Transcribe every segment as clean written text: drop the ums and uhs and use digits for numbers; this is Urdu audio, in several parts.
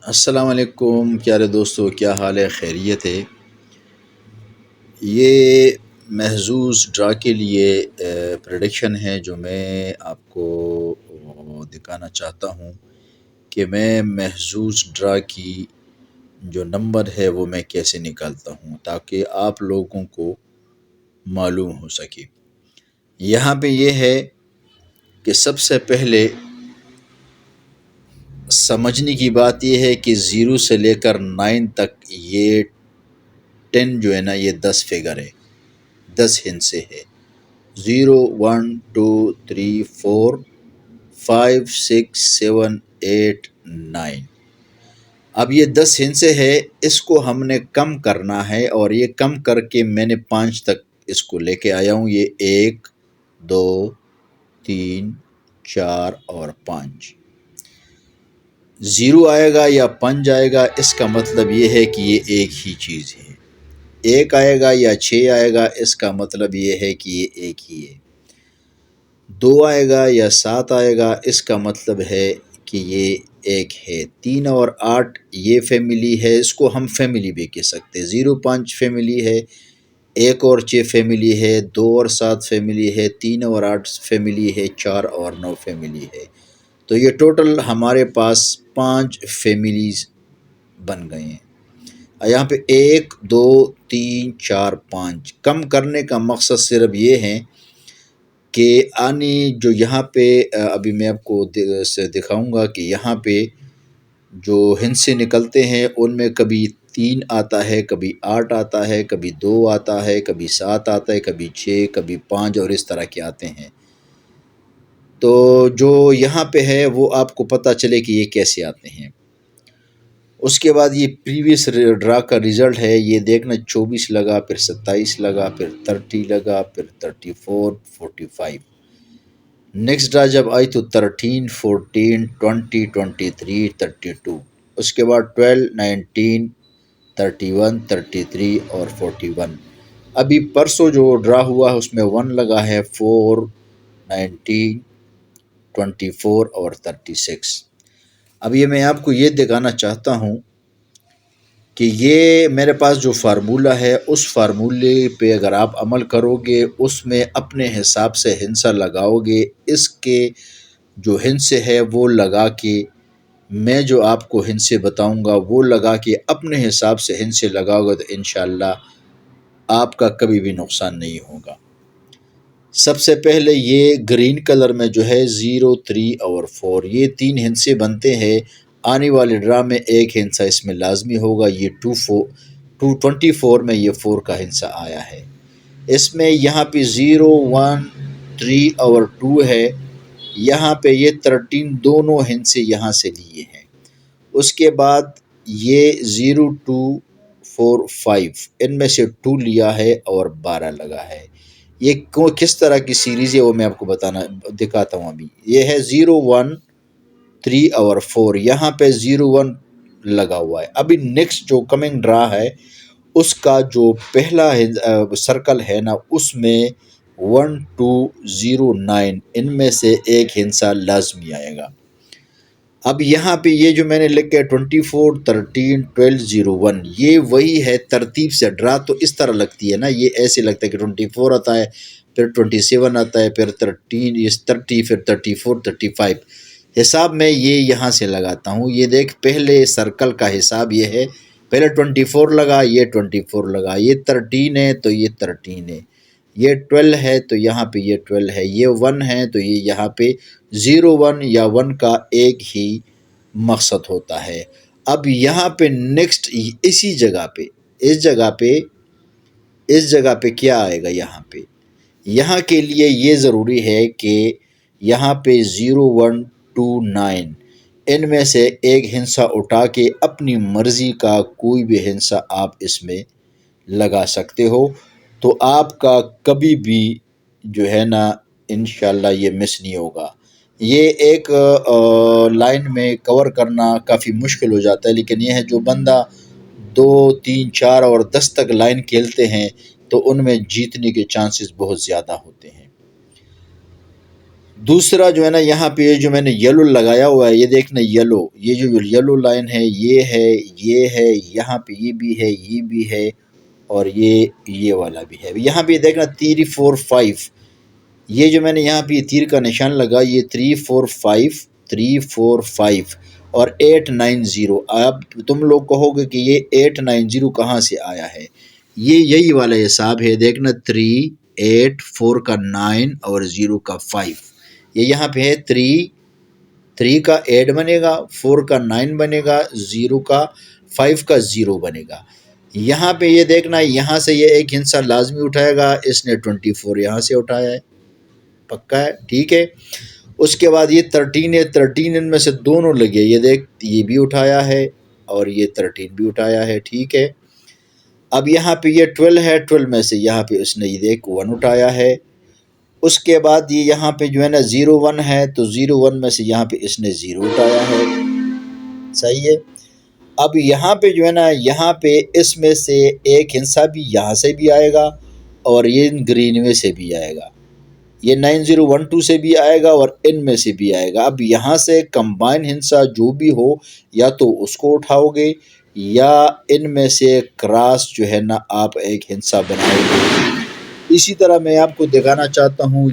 السلام علیکم پیارے دوستو، کیا حال ہے؟ خیریت ہے؟ یہ محظوظ ڈرا کے لیے پریڈکشن ہے جو میں آپ کو دکھانا چاہتا ہوں کہ میں محظوظ ڈرا کی جو نمبر ہے وہ میں کیسے نکالتا ہوں تاکہ آپ لوگوں کو معلوم ہو سکے۔ یہاں پہ یہ ہے کہ سب سے پہلے سمجھنے کی بات یہ ہے کہ 0 سے لے کر 9 تک یہ 10 جو ہے نا، یہ 10 فگر ہے، 10 ہندسے ہے۔ 0 1 2 3 4 5 6 7 8 9۔ اب یہ 10 ہندسے ہے، اس کو ہم نے کم کرنا ہے، اور یہ کم کر کے میں نے 5 تک اس کو لے کے آیا ہوں۔ یہ 1 2 3 4 اور 5۔ 0 آئے گا یا 5 آئے گا، اس کا مطلب یہ ہے کہ یہ ایک ہی چیز ہے۔ 1 آئے گا یا 6 آئے گا، اس کا مطلب یہ ہے کہ یہ ایک ہی ہے۔ 2 آئے گا یا 7 آئے گا، اس کا مطلب ہے کہ یہ ایک ہے۔ 3 اور 8 یہ فیملی ہے، اس کو ہم فیملی بھی کہہ سکتے۔ 0 5 فیملی ہے، 1 اور 6 فیملی ہے، 2 اور 7 فیملی ہے، 3 اور 8 فیملی ہے، 4 اور 9 فیملی ہے۔ تو یہ ٹوٹل ہمارے پاس 5 فیملیز بن گئے ہیں۔ یہاں پہ 1 2 3 4 5 کم کرنے کا مقصد صرف یہ ہے کہ جو یہاں پہ ابھی میں آپ کو دکھاؤں گا کہ یہاں پہ جو ہندسے نکلتے ہیں ان میں کبھی 3 آتا ہے، کبھی 8 آتا ہے، کبھی 2 آتا ہے، کبھی 7 آتا ہے، کبھی 6، کبھی 5 اور اس طرح کے آتے ہیں۔ تو جو یہاں پہ ہے وہ آپ کو پتہ چلے کہ یہ کیسے آتے ہیں۔ اس کے بعد یہ پریویس ڈرا کا رزلٹ ہے، یہ دیکھنا 24 لگا، پھر 27 لگا، پھر 30 لگا، پھر 34 45۔ نیکسٹ ڈرا جب آئی تو 13 14 20 23 32۔ اس کے بعد 12 19 31 33 اور 41۔ ابھی پرسوں جو ڈرا ہوا ہے اس میں 1 لگا ہے، 4 19 24 اور 36۔ اب یہ میں آپ کو یہ دکھانا چاہتا ہوں کہ یہ میرے پاس جو فارمولہ ہے، اس فارمولے پہ اگر آپ عمل کرو گے، اس میں اپنے حساب سے ہندسہ لگاؤ گے، اس کے جو ہندسے ہے وہ لگا کے، میں جو آپ کو ہندسے بتاؤں گا وہ لگا کے اپنے حساب سے ہندسے لگاؤ گے تو انشاءاللہ آپ کا کبھی بھی نقصان نہیں ہوگا۔ سب سے پہلے یہ گرین کلر میں جو ہے 0 3 اور 4، یہ 3 ہندسے بنتے ہیں۔ آنے والے ڈرا میں ایک ہندسہ اس میں لازمی ہوگا، یہ 24 میں یہ 4 کا ہندسہ آیا ہے۔ اس میں یہاں پہ 0 1 3 اور 2 ہے، یہاں پہ یہ 13 دونوں ہندسے یہاں سے لیے ہیں۔ اس کے بعد یہ 0 2 4 5، ان میں سے 2 لیا ہے اور 12 لگا ہے۔ یہ کس طرح کی سیریز ہے وہ میں آپ کو دکھاتا ہوں۔ ابھی یہ ہے 0 1 3 اور 4، یہاں پہ 0 1 لگا ہوا ہے۔ ابھی نیکسٹ جو کمنگ ڈرا ہے اس کا جو پہلا سرکل ہے نا، اس میں 1 2 0 9، ان میں سے ایک ہندسہ لازمی آئے گا۔ اب یہاں پہ یہ جو میں نے لکھا ہے 24 13 12 0 1، یہ وہی ہے ترتیب سے۔ ڈرا تو اس طرح لگتی ہے نا، یہ ایسے لگتا ہے کہ 24 آتا ہے، پھر 27 آتا ہے، پھر 30، پھر 34 35۔ حساب میں یہ یہاں سے لگاتا ہوں۔ یہ دیکھ، پہلے سرکل کا حساب یہ ہے، پہلے 24 لگا، یہ 24 لگا، یہ 13 ہے تو یہ 13 ہے، یہ 12 ہے تو یہاں پہ یہ 12 ہے، یہ 1 ہے تو یہ یہاں پہ 0 1 یا 1 کا ایک ہی مقصد ہوتا ہے۔ اب یہاں پہ نیکسٹ اسی جگہ پہ اس جگہ پہ کیا آئے گا؟ یہاں کے لیے یہ ضروری ہے کہ یہاں پہ 0 1 2 9، ان میں سے ایک ہندسہ اٹھا کے اپنی مرضی کا کوئی بھی ہندسہ آپ اس میں لگا سکتے ہو، تو آپ کا کبھی بھی جو ہے نا انشاءاللہ یہ مس نہیں ہوگا۔ یہ ایک لائن میں کور کرنا کافی مشکل ہو جاتا ہے، لیکن یہ ہے جو بندہ 2 3 4 اور 10 تک لائن کھیلتے ہیں تو ان میں جیتنے کے چانسز بہت زیادہ ہوتے ہیں۔ دوسرا جو ہے نا یہاں پہ یہ جو میں نے یلو لگایا ہوا ہے، یہ دیکھنا یلو، یہ جو یلو لائن ہے یہ ہے یہاں پہ یہ بھی ہے، یہ بھی ہے، اور یہ والا بھی ہے۔ یہاں پہ دیکھنا 3 4 5، یہ جو میں نے یہاں پہ تیر کا نشان لگا، یہ 3 4 5 3 4 5 اور 8 9 0۔ اب تم لوگ کہو گے کہ یہ 8 9 0 کہاں سے آیا ہے؟ یہ یہی والا حساب ہے، دیکھنا 3 8 4 کا 9 اور 0 کا 5، یہ یہاں پہ ہے 3 کا 8 بنے گا، 4 کا 9 بنے گا، 0 کا 5 کا 0 بنے گا۔ یہاں پہ یہ دیکھنا یہاں سے یہ ایک ہندسہ لازمی اٹھائے گا، اس نے 24 یہاں سے اٹھایا ہے، پکا ہے، ٹھیک ہے۔ اس کے بعد یہ 13 ہے، 13 ان میں سے دونوں لگے، یہ دیکھ یہ بھی اٹھایا ہے اور یہ 13 بھی اٹھایا ہے، ٹھیک ہے۔ اب یہاں پہ یہ 12 ہے، 12 میں سے یہاں پہ اس نے یہ دیکھ 1 اٹھایا ہے۔ اس کے بعد یہ یہاں پہ جو ہے نا 0 1 ہے، تو 0 1 میں سے یہاں پہ اس نے 0 اٹھایا ہے، صحیح ہے۔ اب یہاں پہ جو ہے نا یہاں پہ اس میں سے ایک ہندسہ بھی یہاں سے بھی آئے گا اور یہ گرین میں سے بھی آئے گا، یہ 9012 سے بھی آئے گا اور ان میں سے بھی آئے گا۔ اب یہاں سے کمبائن ہندسہ جو بھی ہو، یا تو اس کو اٹھاؤ گے یا ان میں سے کراس جو ہے نا آپ ایک ہندسہ بناؤ گے۔ اسی طرح میں آپ کو دکھانا چاہتا ہوں،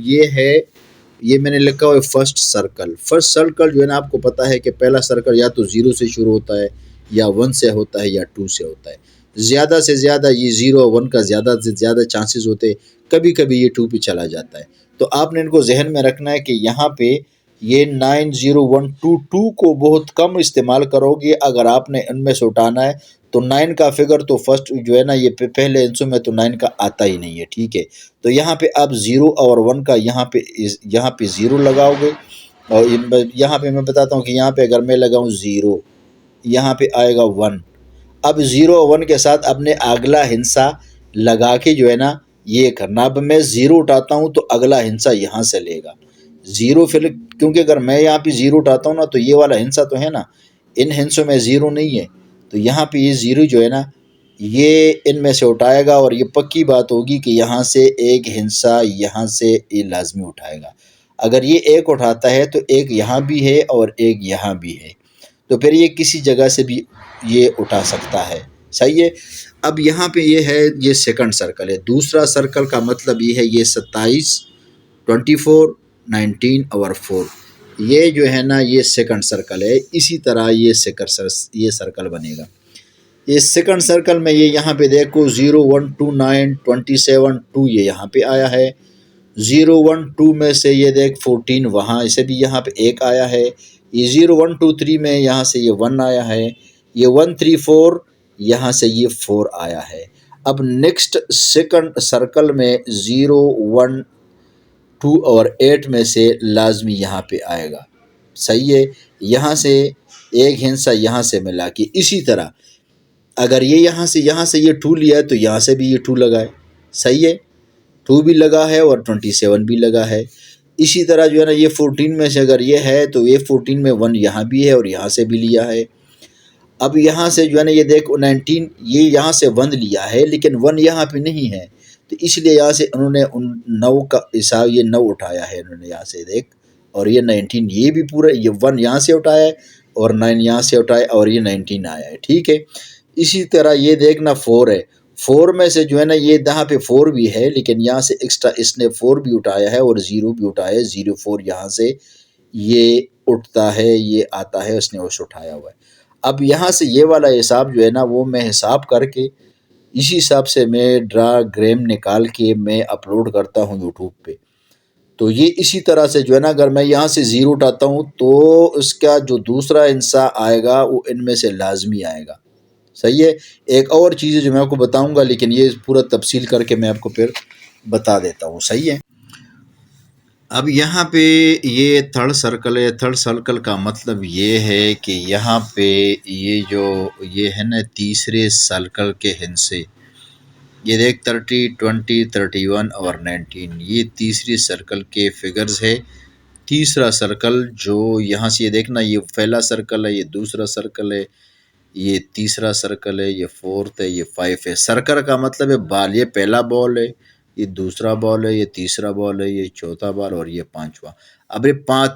یہ میں نے لکھا ہوا ہے فرسٹ سرکل۔ فرسٹ سرکل جو ہے نا آپ کو پتا ہے کہ پہلا سرکل یا تو 0 سے شروع ہوتا ہے یا 1 سے ہوتا ہے یا 2 سے ہوتا ہے۔ زیادہ سے زیادہ یہ 0 اور 1 کا زیادہ سے زیادہ چانسز ہوتے، کبھی کبھی یہ 2 پہ چلا جاتا ہے۔ تو آپ نے ان کو ذہن میں رکھنا ہے کہ یہاں پہ یہ 9012 کو بہت کم استعمال کرو گے اگر آپ نے ان میں سے اٹھانا ہے، تو 9 کا فگر تو فرسٹ جو ہے نا یہ پہلے ہندسوں میں تو 9 کا آتا ہی نہیں ہے، ٹھیک ہے۔ تو یہاں پہ آپ 0 اور 1 کا یہاں پہ 0 لگاؤ گے، اور یہاں پہ میں بتاتا ہوں کہ یہاں پہ اگر میں لگاؤں 0، یہاں پہ آئے گا 1۔ اب 0 اور 1 کے ساتھ اپنے اگلا ہندسہ لگا کے جو ہے نا یہ کرنا۔ اب میں 0 اٹھاتا ہوں تو اگلا ہندسہ یہاں سے لے گا 0، پھر کیونکہ اگر میں یہاں پہ 0 اٹھاتا ہوں نا تو یہ والا ہندسہ تو ہے نا، ان ہندسوں میں 0 نہیں ہے، تو یہاں پہ یہ 0 جو ہے نا یہ ان میں سے اٹھائے گا، اور یہ پکی بات ہوگی کہ یہاں سے ایک ہندسہ یہاں سے یہ لازمی اٹھائے گا۔ اگر یہ ایک اٹھاتا ہے تو ایک یہاں بھی ہے اور ایک یہاں بھی ہے، تو پھر یہ کسی جگہ سے بھی یہ اٹھا سکتا ہے، صحیح ہے۔ اب یہاں پہ یہ ہے، یہ سیکنڈ سرکل ہے۔ دوسرا سرکل کا مطلب یہ ہے یہ 27 24 19 اور 4، یہ جو ہے نا یہ سیکنڈ سرکل ہے۔ اسی طرح یہ سرکل بنے گا۔ یہ سیکنڈ سرکل میں یہ یہاں پہ دیکھو 0 1 2 9 27 2 یہ یہاں پہ آیا ہے، 0 1 2 میں سے یہ دیکھ 14 وہاں اسے بھی یہاں پہ ایک آیا ہے، یہ 0 1 2 3 میں یہاں سے یہ 1 آیا ہے، یہ 1 3 4 یہاں سے یہ 4 آیا ہے۔ اب نیکسٹ سیکنڈ سرکل میں 0 1 2 اور 8 میں سے لازمی یہاں پہ آئے گا، صحیح ہے۔ یہاں سے ایک ہندسہ یہاں سے ملا کے، اسی طرح اگر یہ یہاں سے یہ 2 لیا ہے تو یہاں سے بھی یہ 2 لگا ہے، صحیح ہے، 2 بھی لگا ہے اور 27 بھی لگا ہے۔ اسی طرح جو ہے نا یہ 14 میں سے اگر یہ ہے تو یہ 14 میں 1 یہاں بھی ہے اور یہاں سے بھی لیا ہے۔ اب یہاں سے جو ہے نا یہ دیکھ 19 یہ یہاں سے 1 لیا ہے لیکن 1 یہاں پہ نہیں ہے، تو اس لیے یہاں سے انہوں نے 9 کا حساب یہ 9 اٹھایا ہے انہوں نے یہاں سے دیکھ، اور یہ 19 یہ بھی پورا، یہ 1 یہاں سے اٹھایا ہے اور 9 یہاں سے اٹھایا اور یہ 19 آیا ہے، ٹھیک ہے۔ اسی طرح یہ دیکھنا 4 ہے، 4 میں سے جو ہے نا یہ یہاں پہ 4 بھی ہے لیکن یہاں سے ایکسٹرا اس نے 4 بھی اٹھایا ہے اور 0 بھی اٹھایا ہے، 0 4 یہاں سے یہ اٹھتا ہے، یہ آتا ہے، اس نے اس اٹھایا ہوا ہے۔ اب یہاں سے یہ والا حساب جو ہے نا وہ میں حساب کر کے اسی حساب سے میں ڈراگرام نکال کے میں اپلوڈ کرتا ہوں یوٹیوب پہ، تو یہ اسی طرح سے جو ہے نا اگر میں یہاں سے 0 اٹھاتا ہوں تو اس کا جو دوسرا ہندسہ آئے گا وہ ان میں سے لازمی آئے گا، صحیح ہے۔ ایک اور چیز ہے جو میں آپ کو بتاؤں گا لیکن یہ پورا تفصیل کر کے میں آپ کو پھر بتا دیتا ہوں، صحیح ہے۔ اب یہاں پہ یہ تھرڈ سرکل ہے، تھرڈ سرکل کا مطلب یہ ہے کہ یہاں پہ یہ ہے نا تیسرے سرکل کے ہندسے، یہ دیکھ 30 20 31 اور 19 یہ تیسری سرکل کے فگرز ہے۔ تیسرا سرکل جو یہاں سے یہ دیکھنا یہ پہلا سرکل ہے، یہ دوسرا سرکل ہے، یہ تیسرا سرکل ہے، یہ 4 ہے، یہ 5 ہے۔ سرکل کا مطلب ہے بال، یہ پہلا بال ہے، یہ دوسرا بال ہے، یہ تیسرا بال ہے، یہ چوتھا بال اور یہ پانچواں۔ اب یہ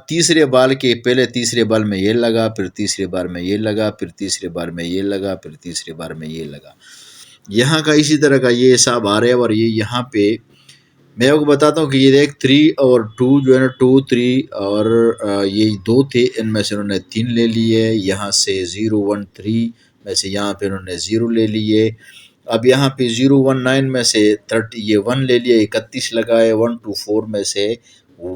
تیسرے بال کے پہلے تیسرے بال میں یہ لگا، پھر تیسرے بال میں یہ لگا، پھر تیسرے بال میں یہ لگا، پھر تیسرے بال میں یہ لگا۔ یہاں کا اسی طرح کا یہ حساب آ رہا ہے، اور یہ یہاں پہ میں آپ کو بتاتا ہوں کہ یہ دیکھ 3 اور 2 جو ہے نا 2 3 اور یہ 2 تھے، ان میں سے انہوں نے 3 لے لیے، یہاں سے 0 1 3 میں سے یہاں پہ انہوں نے 0 لے لیے۔ اب یہاں پہ 0 1 9 میں سے 30 یہ 1 لے لیے، 31 لگائے، 1 2 4 میں سے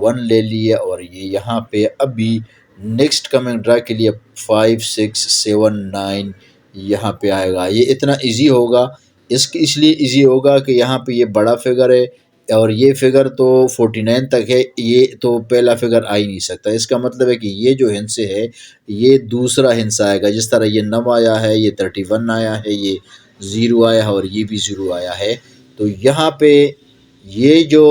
1 لے لیے، اور یہ یہاں پہ ابھی نیکسٹ کمنگ ڈرا کے لیے 5 6 7 9 یہاں پہ آئے گا۔ یہ اتنا ایزی ہوگا، اس لیے ایزی ہوگا کہ یہاں پہ یہ بڑا فگر ہے، اور یہ فگر تو 49 تک ہے، یہ تو پہلا فگر آ ہی نہیں سکتا۔ اس کا مطلب ہے کہ یہ جو ہنس ہے یہ دوسرا ہنس آئے گا، جس طرح یہ 9 آیا ہے، یہ 31 آیا ہے، یہ 0 آیا ہے، اور یہ بھی 0 آیا ہے۔ تو یہاں پہ یہ جو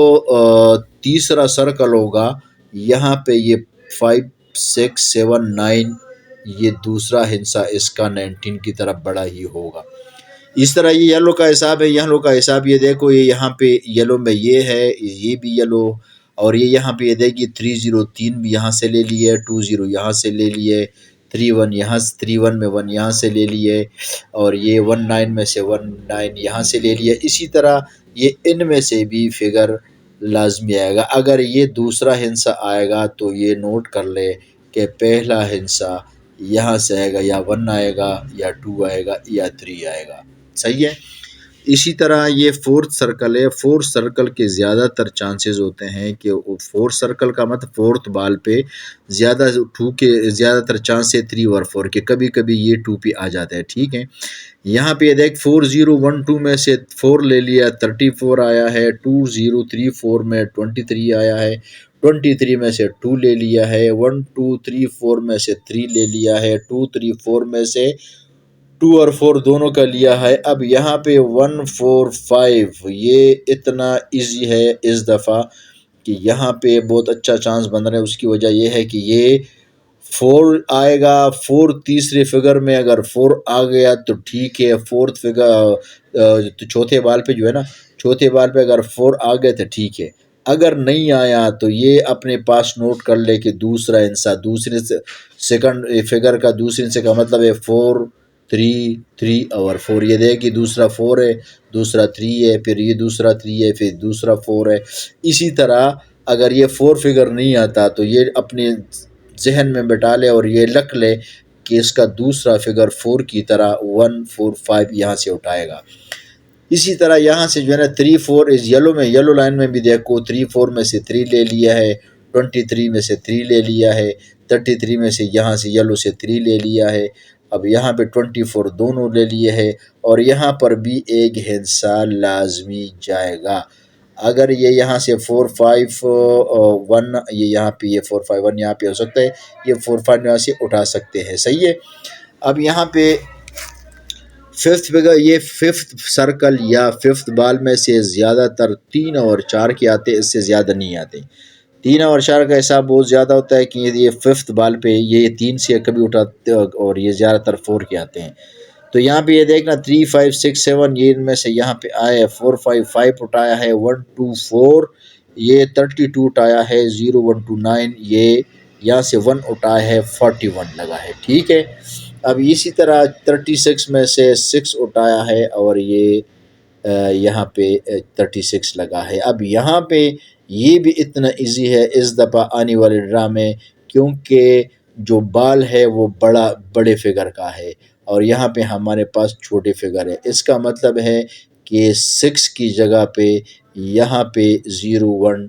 تیسرا سرکل ہوگا، یہاں پہ یہ 5 6 7 9 یہ دوسرا ہنسا اس کا 19 کی طرف بڑا ہی ہوگا۔ اس طرح یہ یلو کا حساب ہے، یلو کا حساب یہ دیکھو، یہ یہاں پہ یلو میں یہ ہے، یہ بھی یلو، اور یہ یہاں پہ یہ دیکھیے 3 0 3 بھی یہاں سے لے لیے، 2 0 یہاں سے لے لیے، 3 1 یہاں سے 3 1 میں 1 یہاں سے لے لیے، اور یہ 1 9 میں سے 1 9 یہاں سے لے لیے۔ اسی طرح یہ ان میں سے بھی فگر لازمی آئے گا۔ اگر یہ دوسرا ہنسا آئے گا تو یہ نوٹ کر لے کہ پہلا ہنسا یہاں سے آئے گا، یا 1 آئے گا، یا 2 آئے گا، یا 3 آئے گا۔ صحیح ہے۔ اسی طرح یہ 4th سرکل ہے، 4th سرکل کے زیادہ تر چانسز ہوتے ہیں کہ 4th سرکل کا مطلب 4th بال پہ زیادہ 2 کے زیادہ تر چانس ہے 3 اور 4 کے، کبھی کبھی یہ 2 پہ آ جاتا ہے، ٹھیک ہے۔ یہاں پہ دیکھ 4 0 1 2 میں سے 4 لے لیا، 34 آیا ہے، 2 0 3 4 میں 23 آیا ہے، 23 میں سے 2 لے لیا ہے، 1 2 3 4 میں سے 3 لے لیا ہے، 2 3 4 میں سے 2 اور 4 دونوں کا لیا ہے۔ اب یہاں پہ 1 4 5 یہ اتنا ایزی ہے اس دفعہ کہ یہاں پہ بہت اچھا چانس بن رہا ہے۔ اس کی وجہ یہ ہے کہ یہ 4 آئے گا، 4 تیسرے فگر میں اگر 4 آ گیا تو ٹھیک ہے، 4th فگر تو چوتھے بال پہ جو ہے نا، چوتھے بال پہ اگر 4 آ گئے تو ٹھیک ہے، اگر نہیں آیا تو یہ اپنے پاس نوٹ کر لے کہ دوسرا ہنسا دوسرے سیکنڈ فگر کا دوسرے ہنسے کا مطلب ہے 4 3 3 اور 4۔ یہ دے کہ دوسرا 4 ہے، دوسرا 3 ہے، پھر یہ دوسرا 3 ہے، پھر دوسرا 4 ہے۔ اسی طرح اگر یہ 4 فگر نہیں آتا تو یہ اپنے ذہن میں بٹھا لے اور یہ لکھ لے کہ اس کا دوسرا فگر 4 کی طرح 1 4 5 یہاں سے اٹھائے گا۔ اسی طرح یہاں سے جو ہے نا 3 4 اس یلو میں، یلو لائن میں بھی دیکھو 3 4 میں سے 3 لے لیا ہے، 23 میں سے 3 لے لیا ہے، 33 میں سے یہاں سے یلو سے 3 لے لیا ہے۔ اب یہاں پہ 24 دونوں لے لیے ہے، اور یہاں پر بھی ایک ہنسا لازمی جائے گا۔ اگر یہ یہاں سے 4 5 1 یہ یہاں پہ یہ 4 5 1 یہاں پہ ہو سکتا ہے، یہ 4 5 یہاں سے اٹھا سکتے ہیں، صحیح ہے۔ اب یہاں پہ 5th فگر، یہ 5th سرکل یا 5th بال میں سے زیادہ تر 3 اور 4 کے آتے، اس سے زیادہ نہیں آتے۔ 3 اور 4 کا حساب بہت زیادہ ہوتا ہے کہ یہ 5th بال پہ یہ 3 سے کبھی اٹھاتے اور یہ زیادہ تر 4 کے آتے ہیں۔ تو یہاں پہ یہ دیکھنا 3 5 6 7 یہ ان میں سے یہاں پہ آیا ہے، 4 5 5 اٹھایا ہے، 1 2 4 یہ 32 اٹھایا ہے، 0 1 2 9 یہ یہاں سے 1 اٹھایا ہے، 41 لگا ہے، ٹھیک ہے۔ اب اسی طرح 36 میں سے 6 اٹھایا ہے، اور یہ یہاں پہ 36 لگا ہے۔ اب یہاں پہ یہ بھی اتنا ایزی ہے اس دفعہ آنے والے ڈرا میں، کیونکہ جو بال ہے وہ بڑے فگر کا ہے، اور یہاں پہ ہمارے پاس چھوٹے فگر ہے۔ اس کا مطلب ہے کہ 6 کی جگہ پہ یہاں پہ 0 1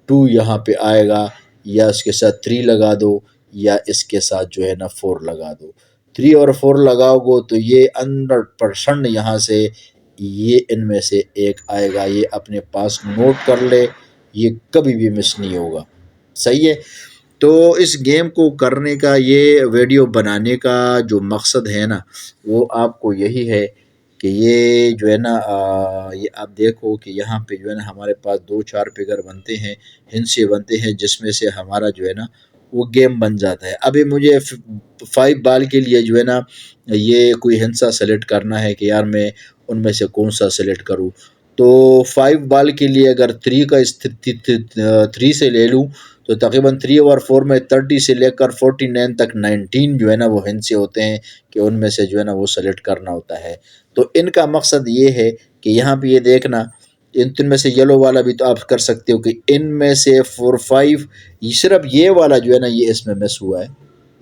2 یہاں پہ آئے گا، یا اس کے ساتھ 3 لگا دو، یا اس کے ساتھ جو ہے نا 4 لگا دو۔ 3 اور 4 لگاؤ گو تو یہ 100% یہاں سے یہ ان میں سے ایک آئے گا۔ یہ اپنے پاس نوٹ کر لے، یہ کبھی بھی مس نہیں ہوگا، صحیح ہے۔ تو اس گیم کو کرنے کا، یہ ویڈیو بنانے کا جو مقصد ہے نا، وہ آپ کو یہی ہے کہ یہ جو ہے نا یہ آپ دیکھو کہ یہاں پہ جو ہے نا ہمارے پاس 2 4 فگر بنتے ہیں، ہنسے بنتے ہیں، جس میں سے ہمارا جو ہے نا وہ گیم بن جاتا ہے۔ ابھی مجھے 5 بال کے لیے جو ہے نا یہ کوئی ہنسا سلیکٹ کرنا ہے کہ یار میں ان میں سے کون سا سلیکٹ کروں، تو 5 بال کے لیے اگر 3 کا 3 سے لے لوں تو تقریباً 3/4 میں 30 سے لے کر 49 تک 19 جو ہے نا وہ ہندسے ہوتے ہیں کہ ان میں سے جو ہے نا وہ سلیکٹ کرنا ہوتا ہے۔ تو ان کا مقصد یہ ہے کہ یہاں پہ یہ دیکھنا، ان میں سے یلو والا بھی تو آپ کر سکتے ہو کہ ان میں سے 4 5 صرف یہ والا جو ہے نا یہ اس میں مس ہوا ہے،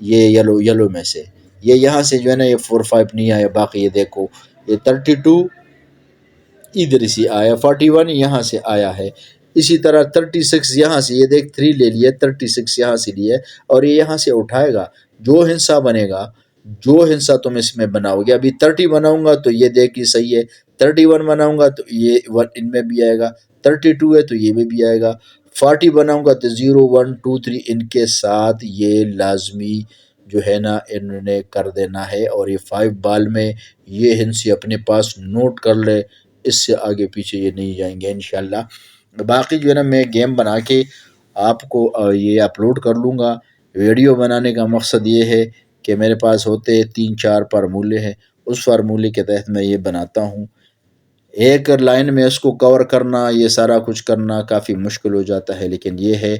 یہ یلو میں سے یہ یہاں سے جو ہے نا یہ 4 5 نہیں آیا، باقی یہ دیکھو یہ 32 ادھر سے آیا، 41 یہاں سے آیا ہے، اسی طرح 36 یہاں سے یہ دیکھ 3 لے لیے، 36 یہاں سے لیے اور یہ یہاں سے اٹھائے گا، جو ہنسا بنے گا، جو ہنسا تم اس میں بناؤ گے، ابھی 30 بناؤں گا تو یہ دیکھ صحیح ہے، 31 بناؤں گا تو یہ ان میں بھی آئے گا، 32 ہے تو یہ میں بھی آئے گا، 40 بناؤں گا تو 0 1 2 3 ان کے ساتھ یہ لازمی جو ہے نا انہوں نے کر دینا ہے، اور یہ 5 بال میں یہ ہنسی اپنے پاس نوٹ کر لے، اس سے آگے پیچھے یہ نہیں جائیں گے انشاءاللہ۔ باقی جو ہے نا میں گیم بنا کے آپ کو یہ اپلوڈ کر لوں گا۔ ویڈیو بنانے کا مقصد یہ ہے کہ میرے پاس ہوتے 3 4 فارمولے ہیں، اس فارمولے کے تحت میں یہ بناتا ہوں۔ ایک لائن میں اس کو کور کرنا، یہ سارا کچھ کرنا کافی مشکل ہو جاتا ہے، لیکن یہ ہے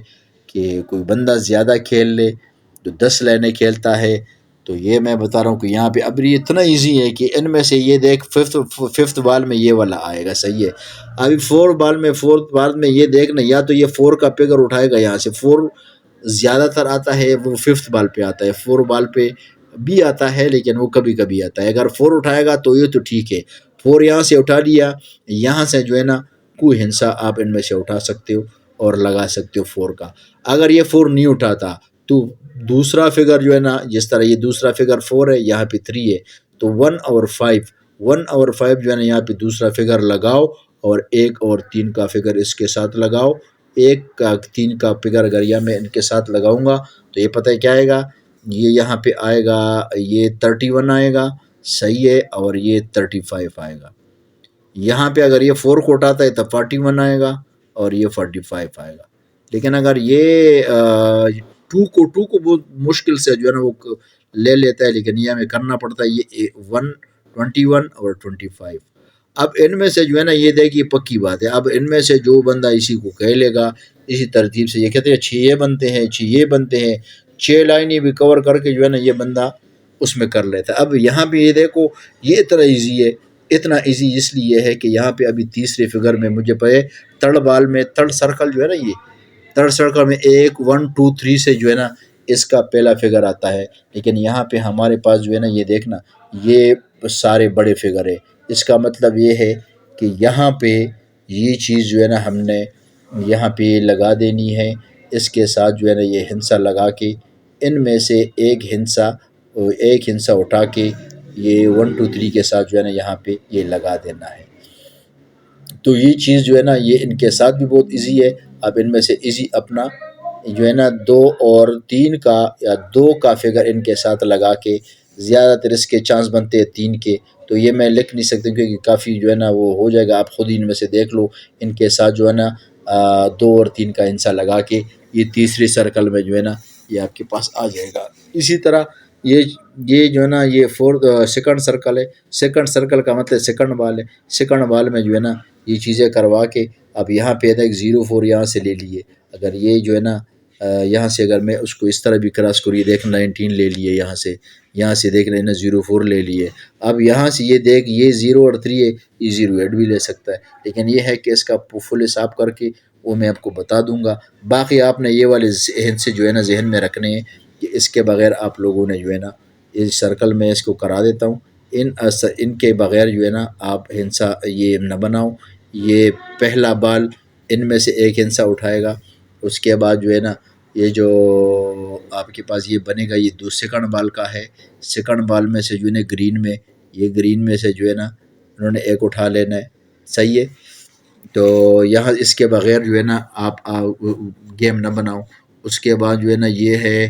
کہ کوئی بندہ زیادہ کھیل لے جو 10 لائنیں کھیلتا ہے تو یہ میں بتا رہا ہوں کہ یہاں پہ اب یہ اتنا ایزی ہے کہ ان میں سے یہ دیکھ 5th بال میں یہ والا آئے گا، صحیح ہے۔ ابھی 4th بال میں یہ دیکھنا، یا تو یہ 4 کا فگر اٹھائے گا، یہاں سے 4 زیادہ تر آتا ہے، وہ 5th بال پہ آتا ہے، 4 بال پہ بھی آتا ہے لیکن وہ کبھی کبھی آتا ہے۔ اگر 4 اٹھائے گا تو یہ تو ٹھیک ہے، 4 یہاں سے اٹھا لیا، یہاں سے جو ہے نا کوئی ہنسا آپ ان میں سے اٹھا سکتے ہو اور لگا سکتے ہو 4 کا۔ اگر یہ 4 نہیں اٹھاتا تو دوسرا فگر جو ہے نا، جس طرح یہ دوسرا فگر 4 ہے، یہاں پہ 3 ہے، تو 1/5 جو ہے نا یہاں پہ دوسرا فگر لگاؤ، اور 1 اور 3 کا فگر اس کے ساتھ لگاؤ۔ 1 کا 3 کا فگر اگر یہ میں ان کے ساتھ لگاؤں گا تو یہ پتہ ہے کیا آئے گا، یہ یہاں پہ آئے گا، یہ 31 آئے گا، صحیح ہے، اور یہ 35 آئے گا۔ یہاں پہ اگر یہ 4 کو اٹھاتا ہے تو 41 آئے گا اور یہ 45 آئے گا۔ لیکن اگر یہ 2 کو بہت مشکل سے جو ہے نا وہ لے لیتا ہے، لیکن یہ ہمیں کرنا پڑتا ہے، یہ 21 اور 25۔ اب ان میں سے جو ہے نا یہ دیکھیے پکی بات ہے، اب ان میں سے جو بندہ اسی کو کہہ لے گا، اسی ترتیب سے یہ کہتے ہیں 6 یہ بنتے ہیں، 6 یہ بنتے ہیں، 6 لائنیں بھی کور کر کے جو ہے نا یہ بندہ اس میں کر لیتا ہے۔ اب یہاں پہ یہ دیکھو یہ اتنا ایزی ہے، اتنا ایزی اس لیے ہے کہ یہاں پہ ابھی تیسرے فگر میں مجھے پہ تھرڈ بال میں تھرڈ سرکل جو ہے نا، یہ تھرڈ سرکل میں 1 1 2 3 سے جو ہے نا اس کا پہلا فگر آتا ہے، لیکن یہاں پہ ہمارے پاس جو ہے نا یہ دیکھنا یہ سارے بڑے فگر ہے۔ اس کا مطلب یہ ہے کہ یہاں پہ یہ چیز جو ہے نا ہم نے یہاں پہ لگا دینی ہے، اس کے ساتھ جو ہے نا یہ ہنسا لگا کے ان میں سے ایک ہنسا اٹھا کے یہ 1 2 3 کے ساتھ جو ہے نا یہاں پہ یہ لگا دینا ہے۔ تو یہ چیز جو ہے نا یہ ان کے ساتھ بھی بہت ایزی ہے۔ اب ان میں سے ایزی اپنا جو ہے نا 2 اور 3 کا یا 2 کا فگر ان کے ساتھ لگا کے، زیادہ تر اس کے چانس بنتے ہیں 3 کے، تو یہ میں لکھ نہیں سکتا کیونکہ کافی جو ہے نا وہ ہو جائے گا، آپ خود ہی ان میں سے دیکھ لو، ان کے ساتھ جو ہے نا 2 اور 3 کا ہنسا لگا کے یہ تیسری سرکل میں جو ہے نا یہ آپ کے پاس آ جائے گا۔ اسی طرح یہ جو ہے نا یہ سیکنڈ سرکل ہے، سیکنڈ سرکل کا مطلب سیکنڈ بال ہے، سیکنڈ بال میں جو ہے نا یہ چیزیں کروا کے اب یہاں پہ ایک 0 4 یہاں سے لے لیے، اگر یہ جو ہے نا یہاں سے اگر میں اس کو اس طرح بھی کراس کری، یہ دیکھ 19 لے لیے، یہاں سے دیکھ لینا 0 4 لے لیے، اب یہاں سے یہ دیکھ یہ 0 اور 3 ہے، یہ 0 8 بھی لے سکتا ہے، لیکن یہ ہے کہ اس کا فل حساب کر کے وہ میں آپ کو بتا دوں گا۔ باقی آپ نے یہ والے ذہن سے جو ہے نا ذہن میں رکھنے ہیں کہ اس کے بغیر آپ لوگوں نے جو ہے نا اس سرکل میں اس کو کرا دیتا ہوں، ان کے بغیر جو ہے نا آپ ہنسا یہ نہ بناؤ۔ یہ پہلا بال ان میں سے ایک ہنسا اٹھائے گا، اس کے بعد جو ہے نا یہ جو آپ کے پاس یہ بنے گا یہ سیکنڈ بال کا ہے، سیکنڈ بال میں سے جو ہے نا گرین میں سے جو ہے نا انہوں نے ایک اٹھا لینا ہے، صحیح ہے۔ تو یہاں اس کے بغیر جو ہے نا آپ گیم نہ بناؤ۔ اس کے بعد جو ہے نا یہ ہے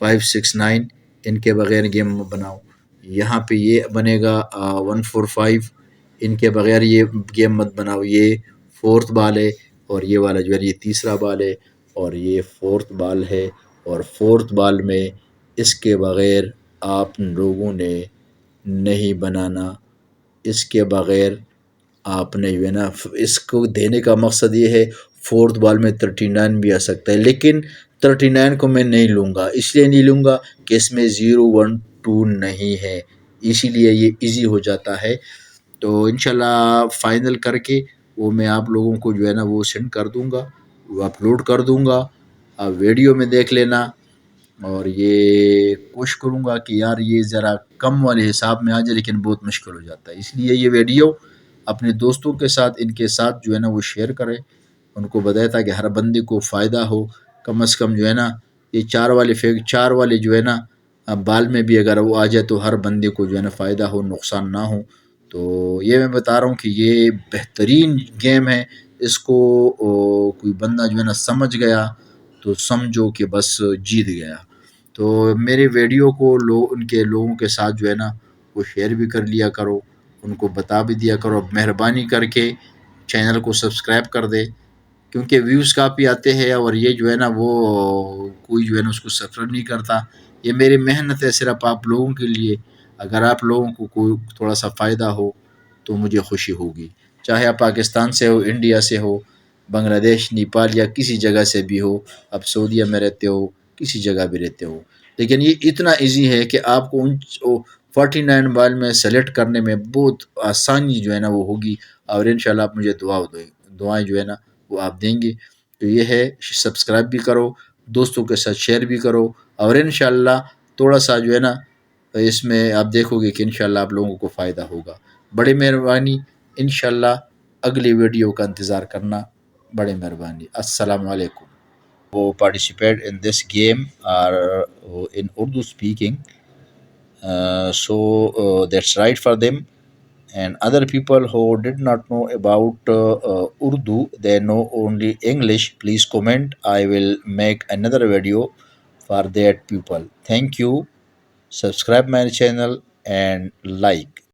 5 6 9 ان کے بغیر گیم بناؤ۔ یہاں پہ یہ بنے گا 1 4 5 ان کے بغیر یہ گیم مت بناؤ۔ یہ 4th بال ہے اور یہ والا جو ہے یہ تیسرا بال ہے اور یہ 4th بال ہے، اور 4th بال میں اس کے بغیر آپ لوگوں نے نہیں بنانا، اس کے بغیر آپ نے جو ہے نا اس کو دینے کا مقصد یہ ہے، فورتھ بال میں 39 بھی آ سکتا ہے، لیکن 39 کو میں نہیں لوں گا، اس لیے نہیں لوں گا کہ اس میں 0 1 2 نہیں ہے، اسی لیے یہ ایزی ہو جاتا ہے۔ تو انشاءاللہ فائنل کر کے وہ میں آپ لوگوں کو جو ہے نا وہ سینڈ کر دوں گا، وہ اپلوڈ کر دوں گا، آپ ویڈیو میں دیکھ لینا۔ اور یہ کوشش کروں گا کہ یار یہ ذرا کم والے حساب میں آ جائے، لیکن بہت مشکل ہو جاتا ہے، اس لیے یہ ویڈیو اپنے دوستوں کے ساتھ ان کے ساتھ جو ہے نا وہ شیئر کریں، ان کو بتائے تاکہ ہر بندے کو فائدہ ہو، کم از کم جو ہے نا یہ چار والے جو ہے نا بال میں بھی اگر وہ آ جائے تو ہر بندے کو جو ہے نا فائدہ ہو، نقصان نہ ہو۔ تو یہ میں بتا رہا ہوں کہ یہ بہترین گیم ہے، اس کو کوئی بندہ جو ہے نا سمجھ گیا تو سمجھو کہ بس جیت گیا۔ تو میرے ویڈیو کو ان کے لوگوں کے ساتھ جو ہے نا وہ شیئر بھی کر لیا کرو، ان کو بتا بھی دیا کرو، مہربانی کر کے چینل کو سبسکرائب کر دے، کیونکہ ویوز کافی آتے ہیں اور یہ جو ہے نا وہ کوئی جو ہے نا اس کو سبسکرائب نہیں کرتا۔ یہ میری محنت ہے صرف آپ لوگوں کے لیے، اگر آپ لوگوں کو کوئی تھوڑا سا فائدہ ہو تو مجھے خوشی ہوگی، چاہے آپ پاکستان سے ہو، انڈیا سے ہو، بنگلہ دیش، نیپال یا کسی جگہ سے بھی ہو، آپ سعودیہ میں رہتے ہو، کسی جگہ بھی رہتے ہو، لیکن یہ اتنا ایزی ہے کہ آپ کو ان 49 بال میں سلیکٹ کرنے میں بہت آسانی جو ہے نا وہ ہوگی، اور انشاءاللہ آپ مجھے دعائیں جو ہے نا وہ آپ دیں گے۔ تو یہ ہے، سبسکرائب بھی کرو، دوستوں کے ساتھ شیئر بھی کرو، اور انشاءاللہ تھوڑا سا جو ہے نا اس میں آپ دیکھو گے کہ انشاءاللہ آپ لوگوں کو فائدہ ہوگا۔ بڑی مہربانی، انشاءاللہ اگلی ویڈیو کا انتظار کرنا، بڑی مہربانی۔ السلام علیکم۔ who participate in this game are in Urdu speaking, so that's right for them. And other people who did not know about Urdu, they know only English. Please comment. I will make another video for that people. Thank you. Subscribe my channel and like.